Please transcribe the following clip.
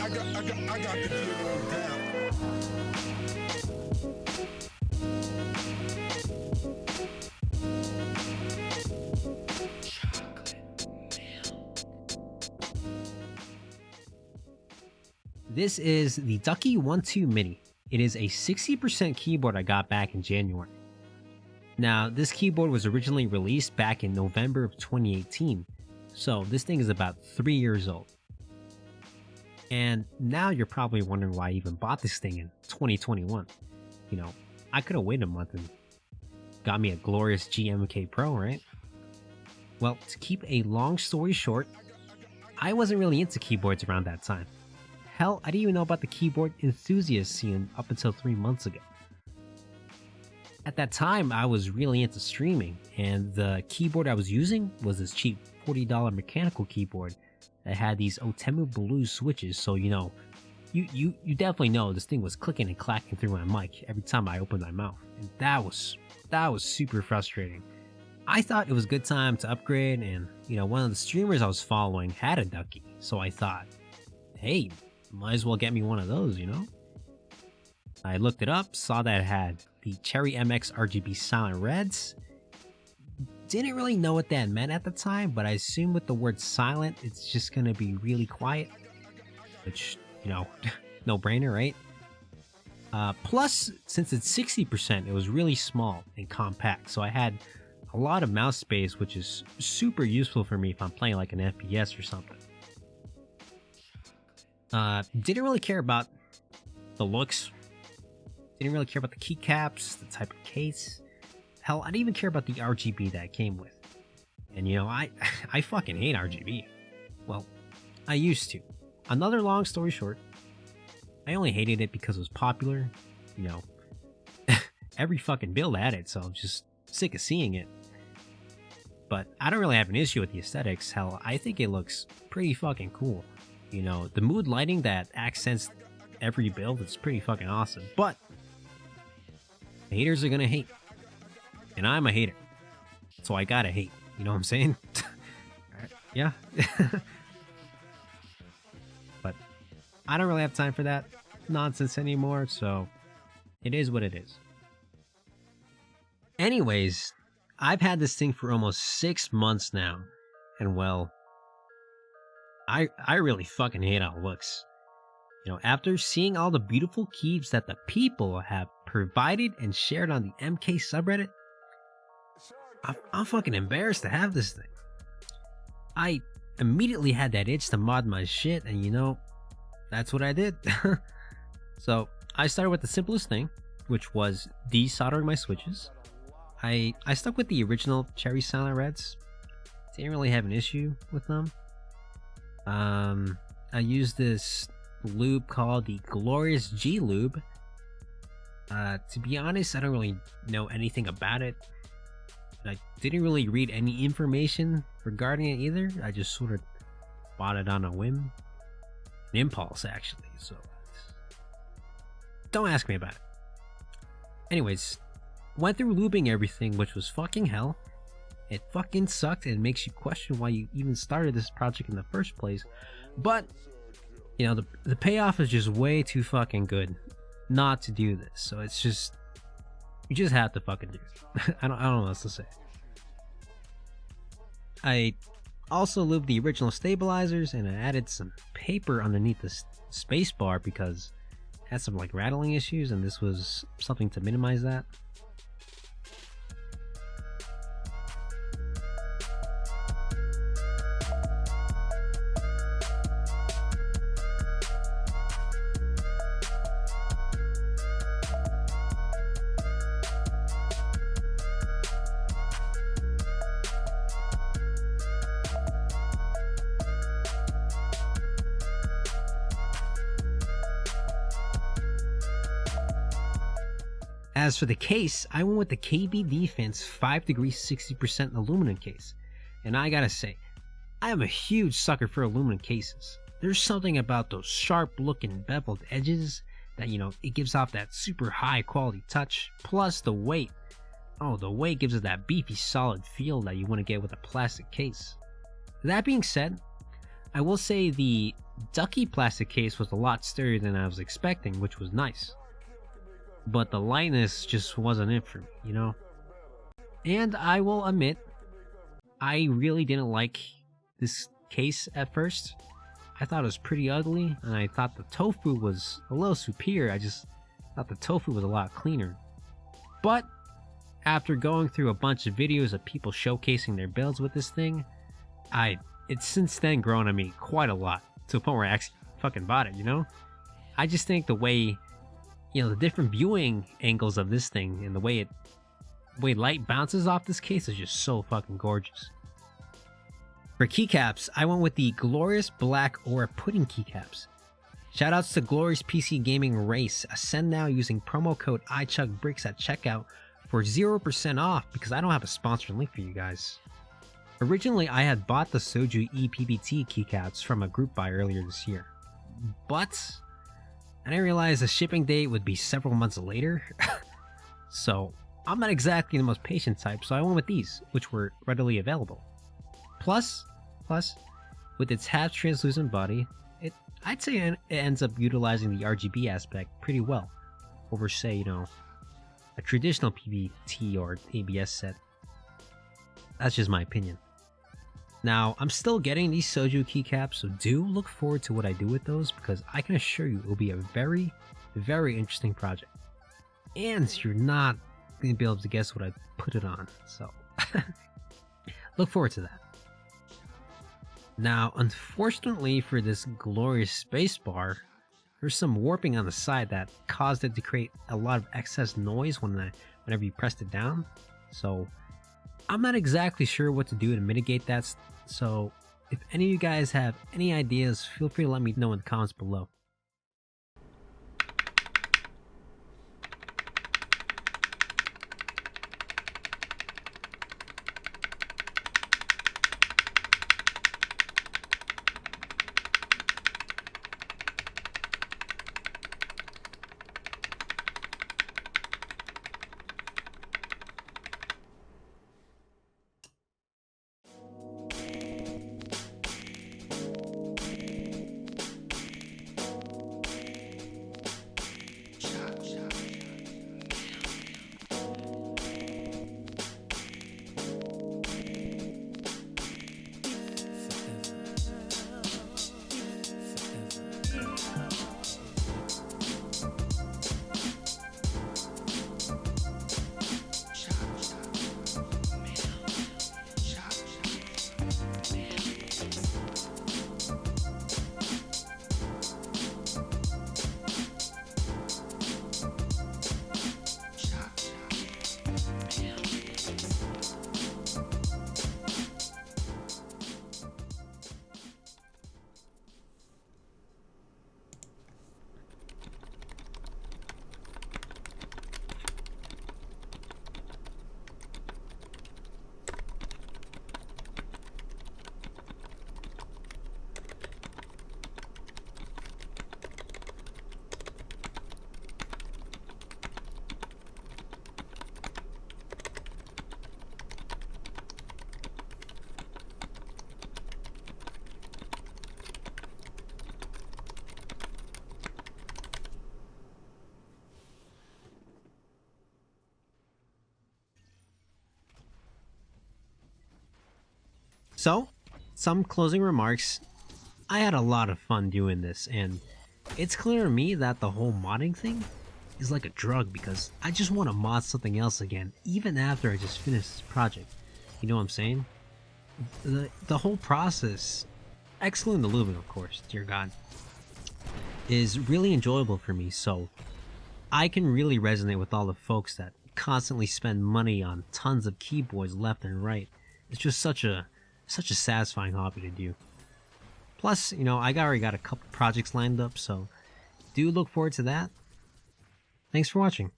I got to get on down. This is the Ducky 1-2 Mini. It is a 60% keyboard I got back in January. Now, this keyboard was originally released back in November of 2018, so this thing is about 3 years old. And now you're probably wondering why I even bought this thing in 2021. You know, I could have waited a month and got me a glorious GMK Pro, right? Well, to keep a long story short, I wasn't really into keyboards around that time. Hell, I didn't even know about the keyboard enthusiast scene up until 3 months ago. At that time, I was really into streaming, and the keyboard I was using was this cheap $40 mechanical keyboard that had these Otemu Blue switches, so you know, you definitely know this thing was clicking and clacking through my mic every time I opened my mouth, and that was super frustrating. I thought it was a good time to upgrade, and you know, one of the streamers I was following had a Ducky, so I thought, hey, might as well get me one of those, you know? I looked it up, saw that it had the Cherry MX RGB Silent Reds. Didn't really know what that meant at the time, but I assumed with the word silent, it's just gonna be really quiet. Which, you know, no brainer, right? Plus, since it's 60%, it was really small and compact, so I had a lot of mouse space, which is super useful for me if I'm playing like an FPS or something. Didn't really care about the looks. Didn't really care about the keycaps, the type of case. Hell, I didn't even care about the RGB that it came with. And you know, I fucking hate RGB. Well, I used to. Another long story short, I only hated it because it was popular. You know, every fucking build had it, so I'm just sick of seeing it. But I don't really have an issue with the aesthetics. Hell, I think it looks pretty fucking cool. You know, the mood lighting that accents every build is pretty fucking awesome. But haters are gonna hate. And I'm a hater. So I gotta hate. You know what I'm saying? Yeah. But I don't really have time for that nonsense anymore, so it is what it is. Anyways, I've had this thing for almost 6 months now. And well, I really fucking hate how it looks. You know, after seeing all the beautiful keys that the people have provided and shared on the MK subreddit, I'm fucking embarrassed to have this thing. I immediately had that itch to mod my shit, and you know, that's what I did. So I started with the simplest thing, which was desoldering my switches. I stuck with the original Cherry Silent Reds. Didn't really have an issue with them. I used this lube called the Glorious G Lube. To be honest, I don't really know anything about it. I didn't really read any information regarding it either. I just sort of bought it on a whim. An impulse, actually, so don't ask me about it. Anyways, went through lubing everything, which was fucking hell. It fucking sucked and it makes you question why you even started this project in the first place. But, you know, the payoff is just way too fucking good not to do this. So it's just, you just have to fucking do it. I don't know what else to say. I also lubed the original stabilizers and I added some paper underneath the space bar because it had some like rattling issues, and this was something to minimize that. As for the case, I went with the KB Defense 5 degrees 60% aluminum case. And I gotta say, I am a huge sucker for aluminum cases. There's something about those sharp looking beveled edges that, you know, it gives off that super high quality touch. Plus the weight. Oh, the weight gives it that beefy solid feel that you want to get with a plastic case. That being said, I will say the Ducky plastic case was a lot sturdier than I was expecting, which was nice. But the lightness just wasn't it for me, you know? And I will admit, I really didn't like this case at first. I thought it was pretty ugly, and I thought the tofu was a little superior. I just thought the tofu was a lot cleaner. But after going through a bunch of videos of people showcasing their builds with this thing, it's since then grown on me quite a lot, to a point where I actually fucking bought it, you know? I just think the way, the different viewing angles of this thing and the way light bounces off this case is just so fucking gorgeous. For keycaps, I went with the Glorious Black Aura Pudding keycaps. Shoutouts to Glorious PC Gaming Race. Ascend now using promo code iChuckBricks at checkout for 0% off because I don't have a sponsored link for you guys. Originally, I had bought the Soju ePBT keycaps from a group buy earlier this year, but I didn't realize the shipping date would be several months later. So I'm not exactly the most patient type, so I went with these, which were readily available. Plus, with its half translucent body, I'd say it ends up utilizing the RGB aspect pretty well over, say, a traditional PBT or ABS set. That's just my opinion. Now, I'm still getting these Soju keycaps, so do look forward to what I do with those, because I can assure you it will be a very, very interesting project. And you're not going to be able to guess what I put it on, so look forward to that. Now, unfortunately for this glorious spacebar, there's some warping on the side that caused it to create a lot of excess noise whenever you pressed it down. So I'm not exactly sure what to do to mitigate that. So if any of you guys have any ideas, feel free to let me know in the comments below. So, some closing remarks. I had a lot of fun doing this, and it's clear to me that the whole modding thing is like a drug, because I just want to mod something else again, even after I just finish this project. You know what I'm saying? The whole process, excluding the lubing of course, dear god, is really enjoyable for me, so I can really resonate with all the folks that constantly spend money on tons of keyboards left and right. It's just such a satisfying hobby to do. Plus, I already got a couple projects lined up, so do look forward to that. Thanks for watching.